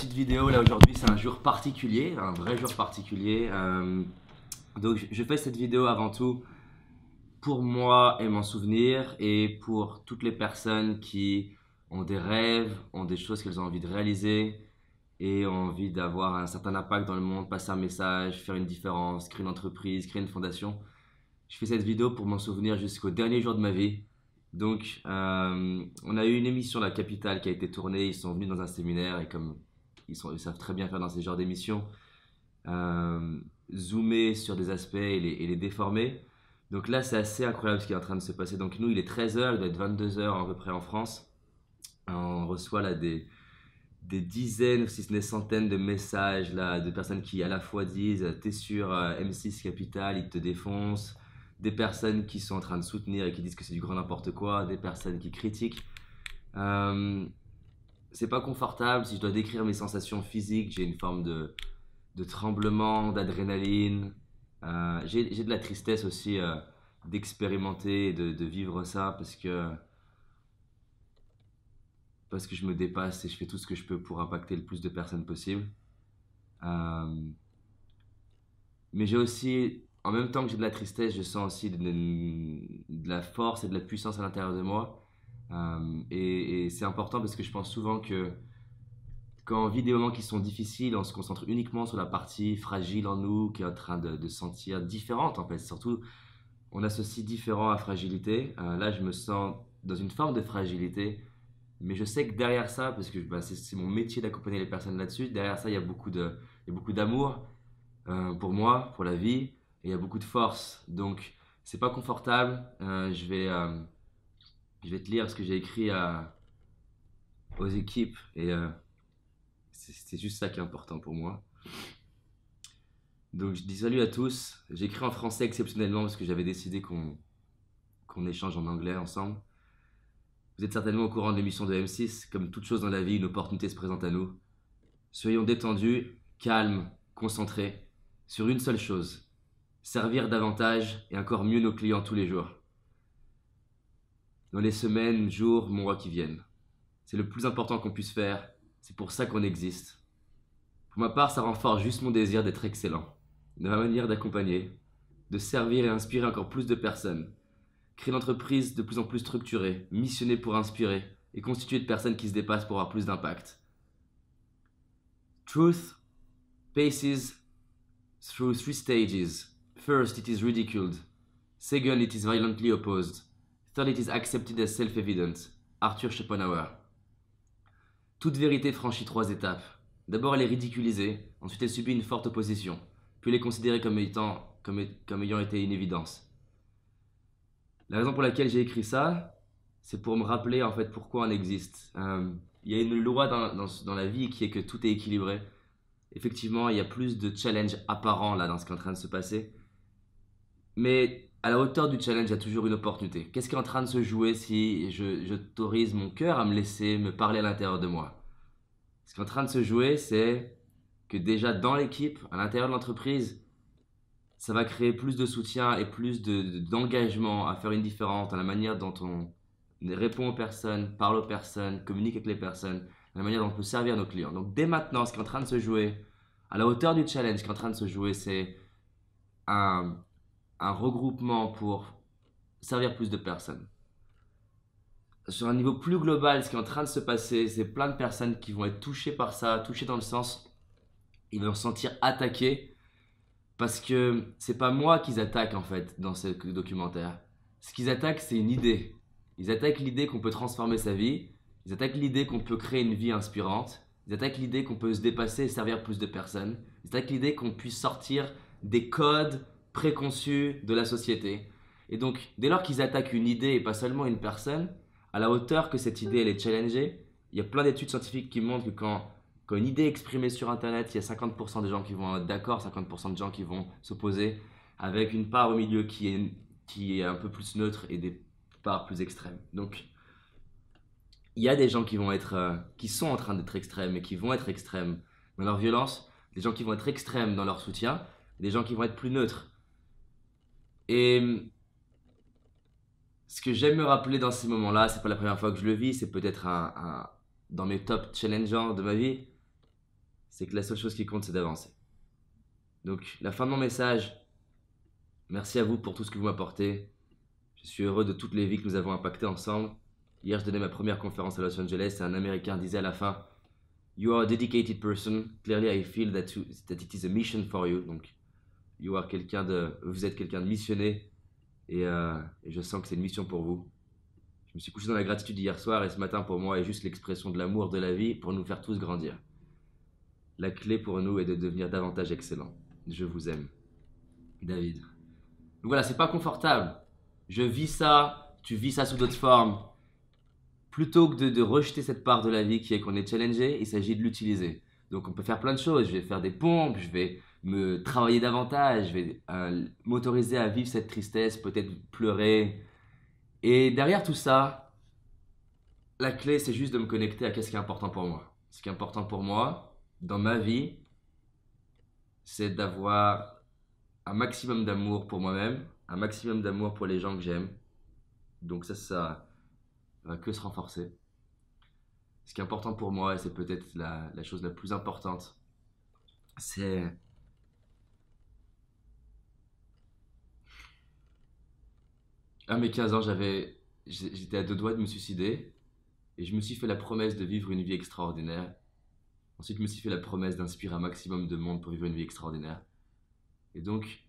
petite vidéo là aujourd'hui, c'est un jour particulier, un vrai jour particulier. Donc je fais cette vidéo avant tout pour moi et m'en souvenir et pour toutes les personnes qui ont des rêves, ont des choses qu'elles ont envie de réaliser et ont envie d'avoir un certain impact dans le monde, passer un message, faire une différence, créer une entreprise, créer une fondation. Je fais cette vidéo pour m'en souvenir jusqu'au dernier jour de ma vie. Donc, on a eu une émission La Capitale qui a été tournée. Ils sont venus dans un séminaire et comme ils savent très bien faire dans ces genres d'émissions, zoomer sur des aspects et les déformer. Donc là, c'est assez incroyable ce qui est en train de se passer. Donc nous, il est 13h, il doit être 22h à peu près en France. On reçoit là des dizaines, si ce n'est centaines de messages là, de personnes qui à la fois disent t'es sur M6 Capital, ils te défoncent, des personnes qui sont en train de soutenir et qui disent que c'est du grand n'importe quoi, des personnes qui critiquent. C'est pas confortable. Si je dois décrire mes sensations physiques, j'ai une forme de tremblement, d'adrénaline. J'ai de la tristesse aussi d'expérimenter et de vivre ça parce que je me dépasse et je fais tout ce que je peux pour impacter le plus de personnes possible. Euh, mais j'ai aussi, en même temps que j'ai de la tristesse, je sens aussi de la force et de la puissance à l'intérieur de moi. Et c'est important parce que je pense souvent que quand on vit des moments qui sont difficiles, on se concentre uniquement sur la partie fragile en nous qui est en train de se sentir différente en fait. Surtout, on associe différent à fragilité. Là, je me sens dans une forme de fragilité. Mais je sais que derrière ça, parce que c'est mon métier d'accompagner les personnes là-dessus, derrière ça, il y a beaucoup d'amour pour moi, pour la vie, et il y a beaucoup de force. Donc, c'est pas confortable. Je vais te lire ce que j'ai écrit aux équipes, et c'est juste ça qui est important pour moi. Donc, je dis salut à tous. J'écris en français exceptionnellement parce que j'avais décidé qu'on échange en anglais ensemble. Vous êtes certainement au courant de l'émission de M6. Comme toute chose dans la vie, une opportunité se présente à nous. Soyons détendus, calmes, concentrés sur une seule chose. Servir davantage et encore mieux nos clients tous les jours. Dans les semaines, jours, mois qui viennent. C'est le plus important qu'on puisse faire. C'est pour ça qu'on existe. Pour ma part, ça renforce juste mon désir d'être excellent. De ma manière d'accompagner, de servir et inspirer encore plus de personnes. Créer une entreprise de plus en plus structurée, missionnée pour inspirer et constituée de personnes qui se dépassent pour avoir plus d'impact. Truth passes through three stages. First, it is ridiculed. Second, it is violently opposed. Third, it is accepted as self-evident. Arthur Schopenhauer. Toute vérité franchit trois étapes. D'abord, elle est ridiculisée, ensuite elle subit une forte opposition, puis elle est considérée comme ayant été une évidence. La raison pour laquelle j'ai écrit ça, c'est pour me rappeler en fait pourquoi on existe. Il y a une loi dans la vie qui est que tout est équilibré. Effectivement, il y a plus de challenges apparents là dans ce qui est en train de se passer. Mais à la hauteur du challenge, il y a toujours une opportunité. Qu'est-ce qui est en train de se jouer si j'autorise mon cœur à me laisser me parler à l'intérieur de moi? Ce qui est en train de se jouer, c'est que déjà dans l'équipe, à l'intérieur de l'entreprise, ça va créer plus de soutien et plus d'engagement à faire une différence dans la manière dont on répond aux personnes, parle aux personnes, communique avec les personnes, dans la manière dont on peut servir nos clients. Donc dès maintenant, ce qui est en train de se jouer, à la hauteur du challenge, ce qui est en train de se jouer, c'est un regroupement pour servir plus de personnes. Sur un niveau plus global, ce qui est en train de se passer, c'est plein de personnes qui vont être touchées par ça, touchées dans le sens, ils vont se sentir attaqués. Parce que c'est pas moi qu'ils attaquent en fait dans ce documentaire. Ce qu'ils attaquent, c'est une idée. Ils attaquent l'idée qu'on peut transformer sa vie. Ils attaquent l'idée qu'on peut créer une vie inspirante. Ils attaquent l'idée qu'on peut se dépasser et servir plus de personnes. Ils attaquent l'idée qu'on puisse sortir des codes préconçus de la société. Et donc, dès lors qu'ils attaquent une idée et pas seulement une personne, à la hauteur que cette idée elle est challengée, il y a plein d'études scientifiques qui montrent que quand une idée est exprimée sur Internet, il y a 50% de gens qui vont être d'accord, 50% de gens qui vont s'opposer, avec une part au milieu qui est un peu plus neutre et des parts plus extrêmes. Donc, il y a des gens qui sont en train d'être extrêmes et qui vont être extrêmes dans leur violence, des gens qui vont être extrêmes dans leur soutien, des gens qui vont être plus neutres. Et ce que j'aime me rappeler dans ces moments-là, c'est pas la première fois que je le vis, c'est peut-être dans mes top challenges de ma vie, c'est que la seule chose qui compte, c'est d'avancer. Donc, la fin de mon message, merci à vous pour tout ce que vous m'apportez. Je suis heureux de toutes les vies que nous avons impactées ensemble. Hier, je donnais ma première conférence à Los Angeles et un Américain disait à la fin, You are a dedicated person. Clearly, I feel that it is a mission for you. Donc, vous êtes quelqu'un de missionné et je sens que c'est une mission pour vous. Je me suis couché dans la gratitude hier soir et ce matin pour moi est juste l'expression de l'amour de la vie pour nous faire tous grandir. La clé pour nous est de devenir davantage excellent. Je vous aime. David. Donc voilà, c'est pas confortable. Je vis ça, tu vis ça sous d'autres formes. Plutôt que de rejeter cette part de la vie qui est qu'on est challengé, il s'agit de l'utiliser. Donc on peut faire plein de choses. Je vais faire des pompes, je vais me travailler davantage, je vais m'autoriser à vivre cette tristesse, peut-être pleurer. Et derrière tout ça, la clé c'est juste de me connecter à ce qui est important pour moi. Ce qui est important pour moi, dans ma vie, c'est d'avoir un maximum d'amour pour moi-même, un maximum d'amour pour les gens que j'aime. Donc ça va que se renforcer. Ce qui est important pour moi, et c'est peut-être la chose la plus importante, c'est à mes 15 ans, j'étais à deux doigts de me suicider et je me suis fait la promesse de vivre une vie extraordinaire. Ensuite, je me suis fait la promesse d'inspirer un maximum de monde pour vivre une vie extraordinaire. Et donc,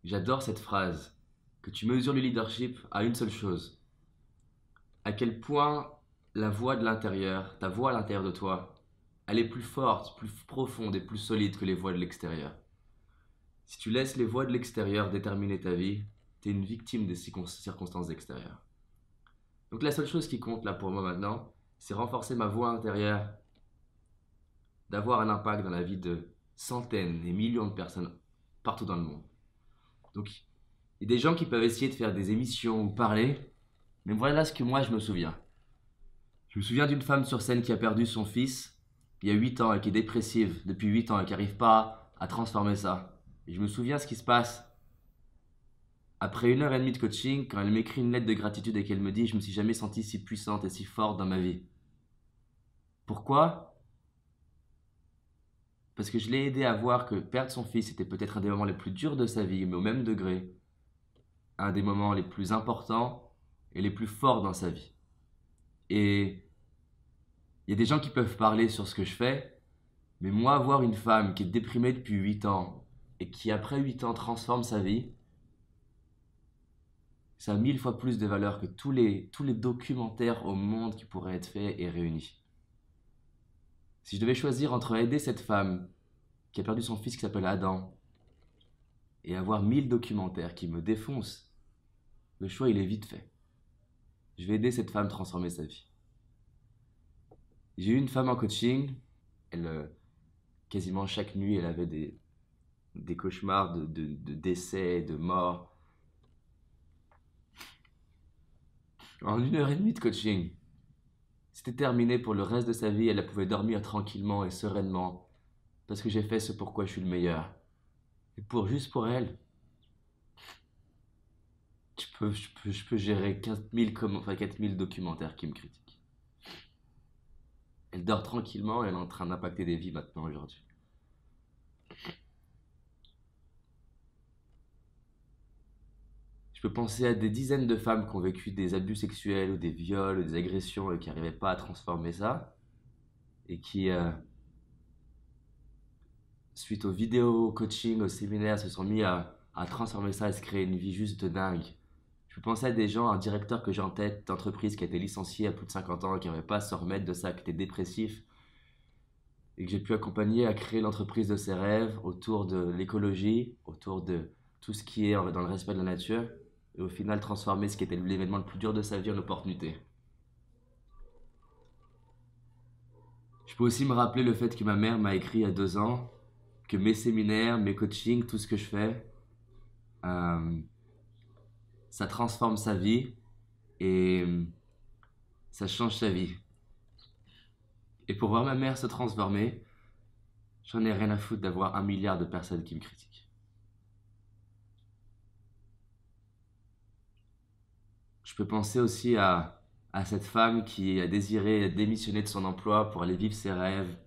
j'adore cette phrase, que tu mesures le leadership à une seule chose. À quel point la voix de l'intérieur, ta voix à l'intérieur de toi, elle est plus forte, plus profonde et plus solide que les voix de l'extérieur. Si tu laisses les voix de l'extérieur déterminer ta vie, tu es une victime des circonstances extérieures. Donc la seule chose qui compte là pour moi maintenant, c'est renforcer ma voix intérieure, d'avoir un impact dans la vie de centaines et millions de personnes partout dans le monde. Donc il y a des gens qui peuvent essayer de faire des émissions ou parler, mais voilà ce que moi je me souviens. Je me souviens d'une femme sur scène qui a perdu son fils il y a 8 ans et qui est dépressive depuis 8 ans et qui n'arrive pas à transformer ça. Et je me souviens ce qui se passe après 1 heure et demie de coaching quand elle m'écrit une lettre de gratitude et qu'elle me dit « Je me suis jamais sentie si puissante et si forte dans ma vie. » Pourquoi ? Parce que je l'ai aidé à voir que perdre son fils était peut-être un des moments les plus durs de sa vie, mais au même degré, un des moments les plus importants et les plus forts dans sa vie. Et il y a des gens qui peuvent parler sur ce que je fais, mais moi, voir une femme qui est déprimée depuis 8 ans et qui, après 8 ans, transforme sa vie, ça a 1000 fois plus de valeur que tous les documentaires au monde qui pourraient être faits et réunis. Si je devais choisir entre aider cette femme qui a perdu son fils qui s'appelle Adam et avoir 1000 documentaires qui me défoncent, le choix il est vite fait. Je vais aider cette femme à transformer sa vie. J'ai eu une femme en coaching, quasiment chaque nuit elle avait des cauchemars de décès, de mort. En 1 heure et demie de coaching, c'était terminé pour le reste de sa vie, elle pouvait dormir tranquillement et sereinement parce que j'ai fait ce pourquoi je suis le meilleur. Et juste pour elle, je peux gérer 4000 documentaires qui me critiquent. Elle dort tranquillement et elle est en train d'impacter des vies maintenant aujourd'hui. Je peux penser à des dizaines de femmes qui ont vécu des abus sexuels ou des viols ou des agressions et qui n'arrivaient pas à transformer ça et qui, suite aux vidéos, au coaching, au séminaire, se sont mis à transformer ça et se créer une vie juste de dingue. Je peux penser à des gens, un directeur que j'ai en tête d'entreprise qui a été licencié à plus de 50 ans et qui n'arrivait pas à se remettre de ça, qui était dépressif et que j'ai pu accompagner à créer l'entreprise de ses rêves autour de l'écologie, autour de tout ce qui est dans le respect de la nature et au final transformer ce qui était l'événement le plus dur de sa vie en opportunité. Je peux aussi me rappeler le fait que ma mère m'a écrit il y a 2 ans que mes séminaires, mes coachings, tout ce que je fais, ça transforme sa vie et ça change sa vie. Et pour voir ma mère se transformer, j'en ai rien à foutre d'avoir 1 milliard de personnes qui me critiquent. Je peux penser aussi à cette femme qui a désiré démissionner de son emploi pour aller vivre ses rêves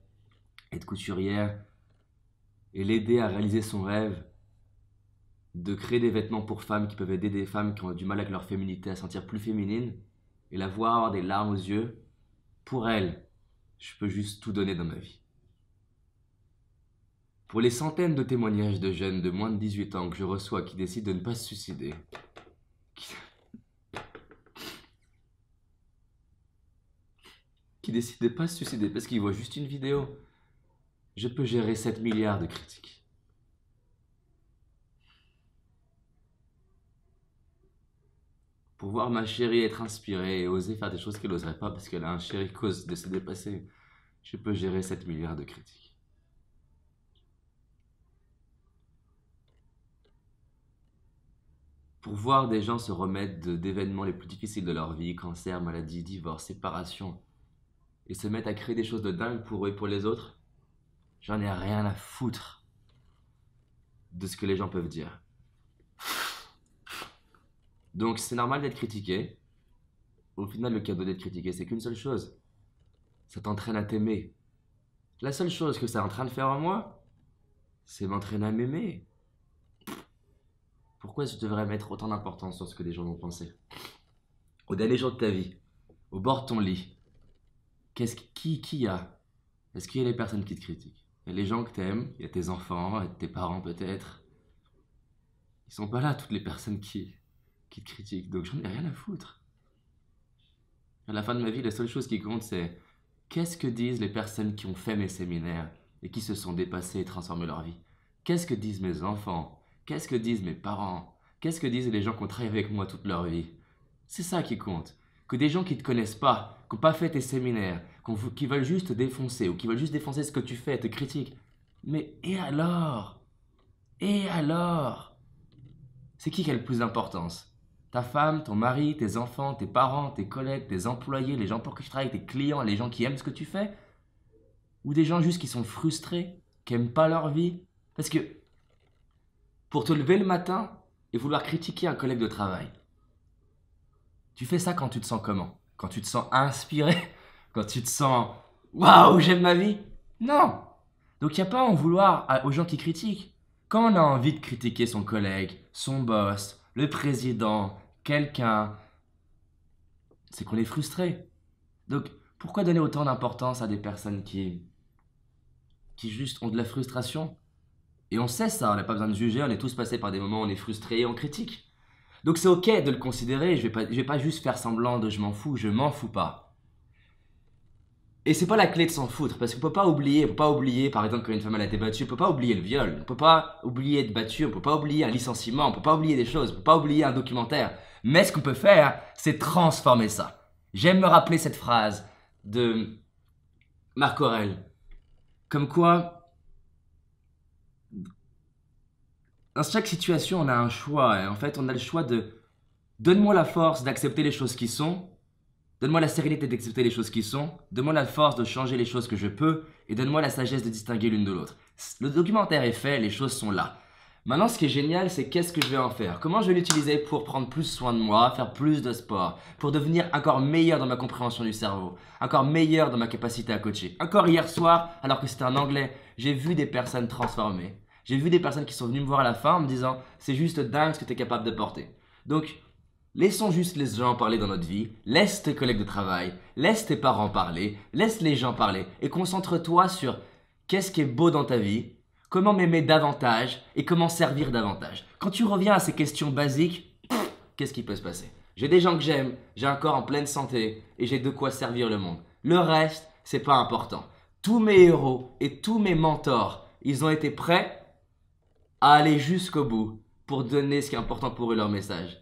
et être couturière et l'aider à réaliser son rêve de créer des vêtements pour femmes qui peuvent aider des femmes qui ont du mal avec leur féminité à se sentir plus féminines et la voir avoir des larmes aux yeux, pour elle, je peux juste tout donner dans ma vie. Pour les centaines de témoignages de jeunes de moins de 18 ans que je reçois qui décident de ne pas se suicider, qui décident de ne pas se suicider parce qu'ils voient juste une vidéo, je peux gérer 7 milliards de critiques. Pour voir ma chérie être inspirée et oser faire des choses qu'elle n'oserait pas parce qu'elle a un chéri cause de se dépasser, je peux gérer 7 milliards de critiques. Pour voir des gens se remettre d'événements les plus difficiles de leur vie, cancer, maladie, divorce, séparation, et se mettre à créer des choses de dingue pour eux et pour les autres, j'en ai rien à foutre de ce que les gens peuvent dire. Donc c'est normal d'être critiqué. Au final, le cadeau d'être critiqué, c'est qu'une seule chose. Ça t'entraîne à t'aimer. La seule chose que ça est en train de faire en moi, c'est m'entraîner à m'aimer. Pourquoi je devrais mettre autant d'importance sur ce que des gens vont penser? Au dernier jour de ta vie, au bord de ton lit, qui y a? Est-ce qu'il y a les personnes qui te critiquent? Il y a les gens que t'aimes, il y a tes enfants, il y a tes parents peut-être. Ils sont pas là, toutes les personnes qui te critiquent, donc j'en ai rien à foutre. À la fin de ma vie, la seule chose qui compte, c'est qu'est-ce que disent les personnes qui ont fait mes séminaires et qui se sont dépassées et transformé leur vie? Qu'est-ce que disent mes enfants? Qu'est-ce que disent mes parents? Qu'est-ce que disent les gens qui ont travaillé avec moi toute leur vie? C'est ça qui compte. Que des gens qui ne te connaissent pas, qui n'ont pas fait tes séminaires, qui veulent juste te défoncer ou qui veulent juste défoncer ce que tu fais, te critiquent. Mais et alors? Et alors? C'est qui a le plus d'importance? Ta femme, ton mari, tes enfants, tes parents, tes collègues, tes employés, les gens pour qui tu travailles, tes clients, les gens qui aiment ce que tu fais? Ou des gens juste qui sont frustrés, qui n'aiment pas leur vie? Parce que pour te lever le matin et vouloir critiquer un collègue de travail, tu fais ça quand tu te sens comment? Quand tu te sens inspiré? Quand tu te sens « Waouh, j'aime ma vie ?» Non! Donc il n'y a pas à en vouloir aux gens qui critiquent. Quand on a envie de critiquer son collègue, son boss, le président, quelqu'un, c'est qu'on est frustré. Donc pourquoi donner autant d'importance à des personnes qui juste ont de la frustration? Et on sait ça, on n'a pas besoin de juger, on est tous passés par des moments où on est frustré et on critique. Donc c'est ok de le considérer, je vais pas juste faire semblant de je m'en fous, je m'en fous pas. Et c'est pas la clé de s'en foutre, parce qu'on peut pas oublier, par exemple quand une femme elle a été battue, on peut pas oublier le viol, on peut pas oublier être battu, on peut pas oublier un licenciement, on peut pas oublier des choses, on peut pas oublier un documentaire. Mais ce qu'on peut faire, c'est transformer ça. J'aime me rappeler cette phrase de Marc Aurèle, comme quoi dans chaque situation, on a un choix. Et en fait, on a le choix de donne-moi la force d'accepter les choses qui sont, donne-moi la sérénité d'accepter les choses qui sont, donne-moi la force de changer les choses que je peux, et donne-moi la sagesse de distinguer l'une de l'autre. Le documentaire est fait, les choses sont là. Maintenant, ce qui est génial, c'est qu'est-ce que je vais en faire? Comment je vais l'utiliser pour prendre plus soin de moi, faire plus de sport, pour devenir encore meilleur dans ma compréhension du cerveau, encore meilleur dans ma capacité à coacher. Encore hier soir, alors que c'était en anglais, j'ai vu des personnes transformées. J'ai vu des personnes qui sont venues me voir à la fin en me disant « C'est juste dingue ce que tu es capable de porter. » Donc, laissons juste les gens parler dans notre vie, laisse tes collègues de travail, laisse tes parents parler, laisse les gens parler et concentre-toi sur qu'est-ce qui est beau dans ta vie, comment m'aimer davantage et comment servir davantage. Quand tu reviens à ces questions basiques, qu'est-ce qui peut se passer? J'ai des gens que j'aime, j'ai un corps en pleine santé et j'ai de quoi servir le monde. Le reste, c'est pas important. Tous mes héros et tous mes mentors, ils ont été prêts à aller jusqu'au bout pour donner ce qui est important pour eux, leur message.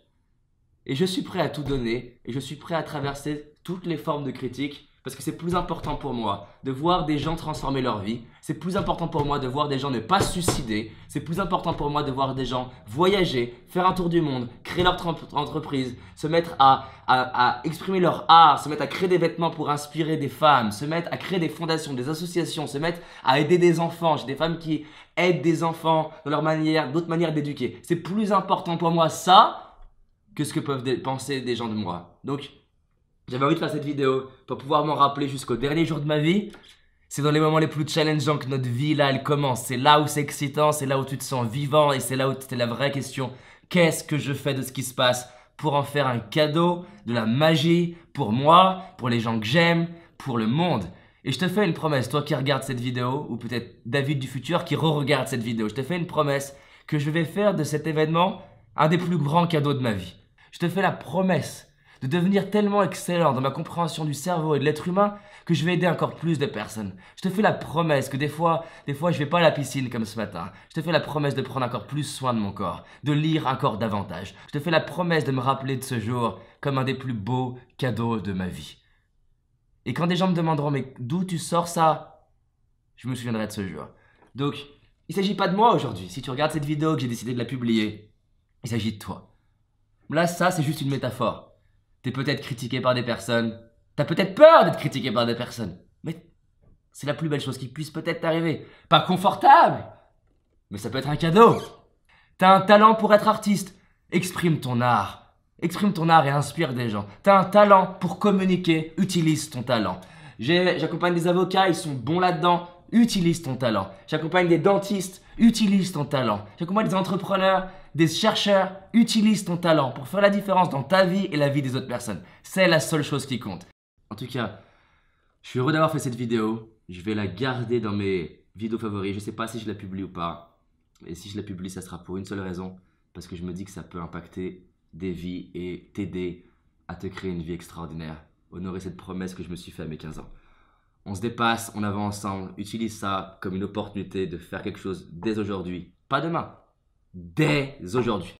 Et je suis prêt à tout donner et je suis prêt à traverser toutes les formes de critique parce que c'est plus important pour moi de voir des gens transformer leur vie, c'est plus important pour moi de voir des gens ne pas se suicider, c'est plus important pour moi de voir des gens voyager, faire un tour du monde, créer leur entreprise, se mettre à exprimer leur art, se mettre à créer des vêtements pour inspirer des femmes, se mettre à créer des fondations, des associations, se mettre à aider des enfants. J'ai des femmes qui aident des enfants dans leur manière, d'autres manières d'éduquer. C'est plus important pour moi ça que ce que peuvent penser des gens de moi. Donc, j'avais envie de faire cette vidéo pour pouvoir m'en rappeler jusqu'au dernier jour de ma vie. C'est dans les moments les plus challengeants que notre vie, là, elle commence. C'est là où c'est excitant, c'est là où tu te sens vivant et c'est là où c'est la vraie question. Qu'est-ce que je fais de ce qui se passe pour en faire un cadeau, de la magie, pour moi, pour les gens que j'aime, pour le monde? Et je te fais une promesse, toi qui regardes cette vidéo, ou peut-être David du futur qui re-regarde cette vidéo, je te fais une promesse que je vais faire de cet événement un des plus grands cadeaux de ma vie. Je te fais la promesse de devenir tellement excellent dans ma compréhension du cerveau et de l'être humain que je vais aider encore plus de personnes. Je te fais la promesse que des fois je vais pas à la piscine comme ce matin. Je te fais la promesse de prendre encore plus soin de mon corps, de lire encore davantage. Je te fais la promesse de me rappeler de ce jour comme un des plus beaux cadeaux de ma vie. Et quand des gens me demanderont mais d'où tu sors ça, je me souviendrai de ce jour. Donc, il s'agit pas de moi aujourd'hui. Si tu regardes cette vidéo que j'ai décidé de la publier, il s'agit de toi. Là, ça, c'est juste une métaphore. T'es peut-être critiqué par des personnes. T'as peut-être peur d'être critiqué par des personnes. Mais c'est la plus belle chose qui puisse peut-être t'arriver. Pas confortable, mais ça peut être un cadeau. T'as un talent pour être artiste. Exprime ton art. Exprime ton art et inspire des gens. T'as un talent pour communiquer. Utilise ton talent. J'accompagne des avocats, ils sont bons là-dedans. Utilise ton talent. J'accompagne des dentistes. Utilise ton talent. J'accompagne des entrepreneurs, des chercheurs. Utilise ton talent pour faire la différence dans ta vie et la vie des autres personnes. C'est la seule chose qui compte. En tout cas, je suis heureux d'avoir fait cette vidéo. Je vais la garder dans mes vidéos favoris. Je ne sais pas si je la publie ou pas. Et si je la publie, ça sera pour une seule raison. Parce que je me dis que ça peut impacter des vies et t'aider à te créer une vie extraordinaire. Honorer cette promesse que je me suis faite à mes 15 ans. On se dépasse, on avance ensemble. Utilise ça comme une opportunité de faire quelque chose dès aujourd'hui. Pas demain, dès aujourd'hui.